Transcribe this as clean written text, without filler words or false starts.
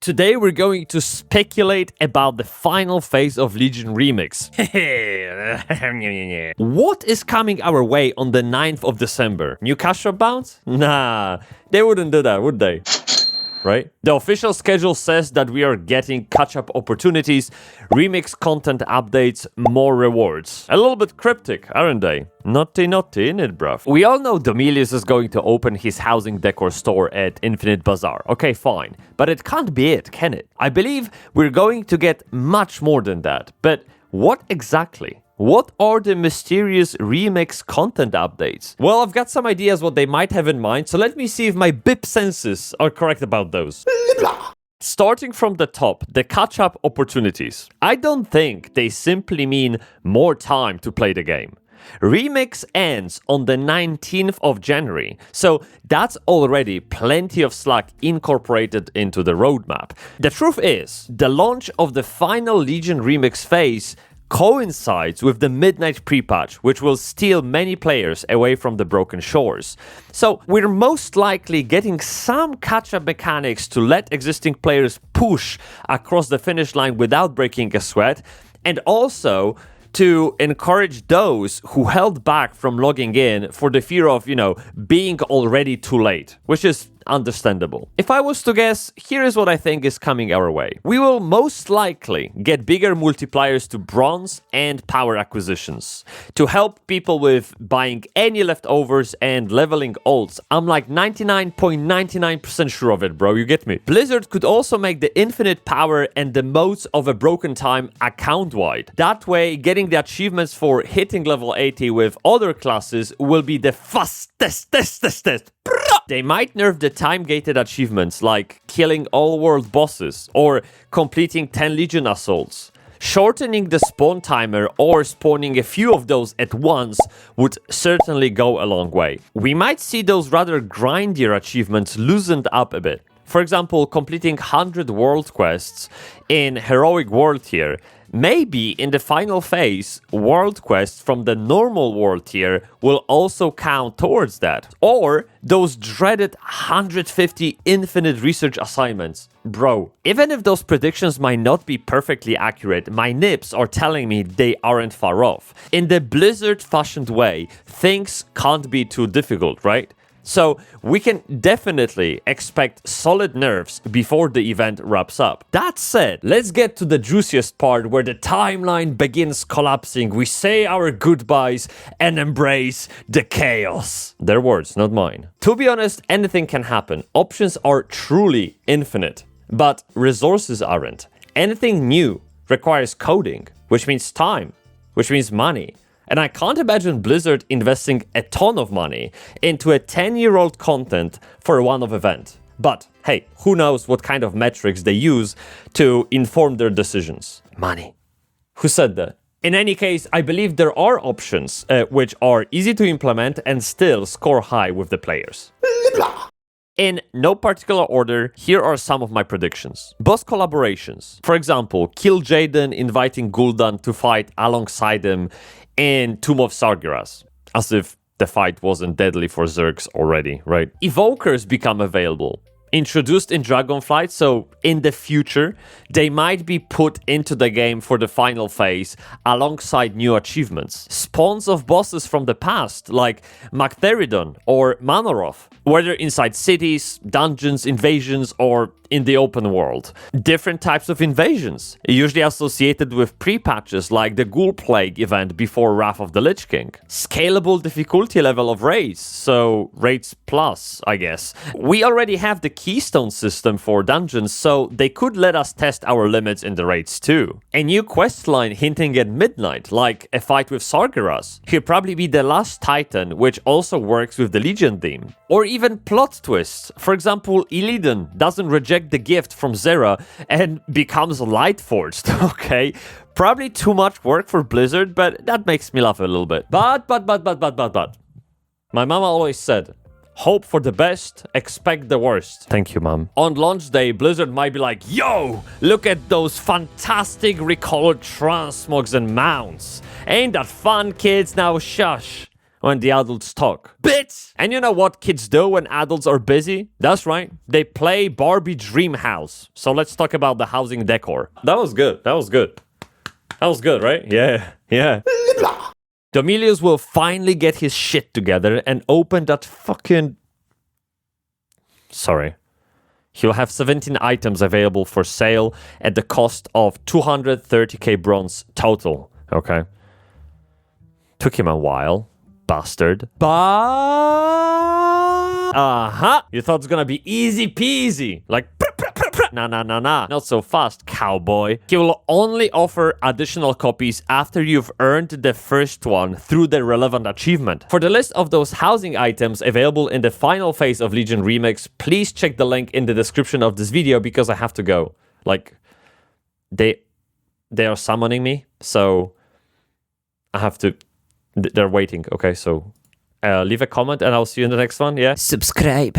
Today we're going to speculate about the final phase of Legion Remix. What is coming our way on the 9th of December? New cash drop bounce? Nah, they wouldn't do that, would they? Right? The official schedule says that we are getting catch-up opportunities, remix content updates, more rewards. A little bit cryptic, aren't they? Naughty, innit, bruv? We all know Domilius is going to open his housing decor store at Infinite Bazaar. Okay, fine. But it can't be it, can it? I believe we're going to get much more than that. But what exactly? What are the mysterious remix content updates? Well, I've got some ideas what they might have in mind, so let me see if my BIP senses are correct about those. Starting from the top, the catch-up opportunities. I don't think they simply mean more time to play the game. Remix ends on the 19th of January, so that's already plenty of slack incorporated into the roadmap. The truth is, the launch of the final Legion Remix phase coincides with the midnight pre-patch, which will steal many players away from the Broken Shores. So we're most likely getting some catch-up mechanics to let existing players push across the finish line without breaking a sweat, and also to encourage those who held back from logging in for the fear of, being already too late, which is understandable. If I was to guess, here is what I think is coming our way. We will most likely get bigger multipliers to bronze and power acquisitions to help people with buying any leftovers and leveling ults. I'm like 99.99% sure of it, bro, you get me? Blizzard could also make the infinite power and the modes of a broken time account-wide. That way, getting the achievements for hitting level 80 with other classes will be the fastest. They might nerf the time-gated achievements like killing all world bosses or completing 10 Legion assaults. Shortening the spawn timer or spawning a few of those at once would certainly go a long way. We might see those rather grindier achievements loosened up a bit. For example, completing 100 world quests in Heroic World Tier. Maybe in the final phase, world quests from the normal world tier will also count towards that. Or those dreaded 150 infinite research assignments. Bro, even if those predictions might not be perfectly accurate, my nips are telling me they aren't far off. In the Blizzard-fashioned way, things can't be too difficult, right? So we can definitely expect solid nerfs before the event wraps up. That said, let's get to the juiciest part where the timeline begins collapsing. We say our goodbyes and embrace the chaos. Their words, not mine. To be honest, anything can happen. Options are truly infinite, but resources aren't. Anything new requires coding, which means time, which means money. And I can't imagine Blizzard investing a ton of money into a 10-year-old content for a one-off event. But hey, who knows what kind of metrics they use to inform their decisions? Money. Who said that? In any case, I believe there are options which are easy to implement and still score high with the players. In no particular order, here are some of my predictions. Boss collaborations. For example, kill Jaden inviting Gul'dan to fight alongside him in Tomb of Sargeras. As if the fight wasn't deadly for Zergs already, right? Evokers become available. Introduced in Dragonflight, so in the future, they might be put into the game for the final phase alongside new achievements. Spawns of bosses from the past, like Magtheridon or Manoroth, whether inside cities, dungeons, invasions, or in the open world. Different types of invasions, usually associated with pre-patches like the Ghoul Plague event before Wrath of the Lich King. Scalable difficulty level of raids, so raids plus, I guess. We already have the Keystone system for dungeons, so they could let us test our limits in the raids too. A new questline hinting at midnight, like a fight with Sargeras. He'll probably be the last Titan, which also works with the Legion theme. Or even plot twists. For example, Illidan doesn't reject the gift from Zera and becomes Lightforged. Okay, probably too much work for Blizzard, but that makes me laugh a little bit. But. My mama always said, hope for the best, expect the worst. Thank you, mom. On launch day, Blizzard might be like, yo, look at those fantastic recolored transmogs and mounts. Ain't that fun, kids? Now shush. when the adults talk. Bitch! And you know what kids do when adults are busy? That's right. They play Barbie Dream House. So let's talk about the housing decor. That was good. That was good. That was good, right? Yeah. Yeah. Domilius will finally get his shit together and open that fucking... Sorry. He'll have 17 items available for sale at the cost of 230k bronze total. Okay. Took him a while. Bastard. But... Uh-huh. You thought it was gonna be easy peasy. Like... Nah. Not so fast, cowboy. He will only offer additional copies after you've earned the first one through the relevant achievement. For the list of those housing items available in the final phase of Legion Remix, please check the link in the description of this video because I have to go. Like, they are summoning me, so I have to... They're waiting, okay? So leave a comment and I'll see you in the next one, yeah? Subscribe.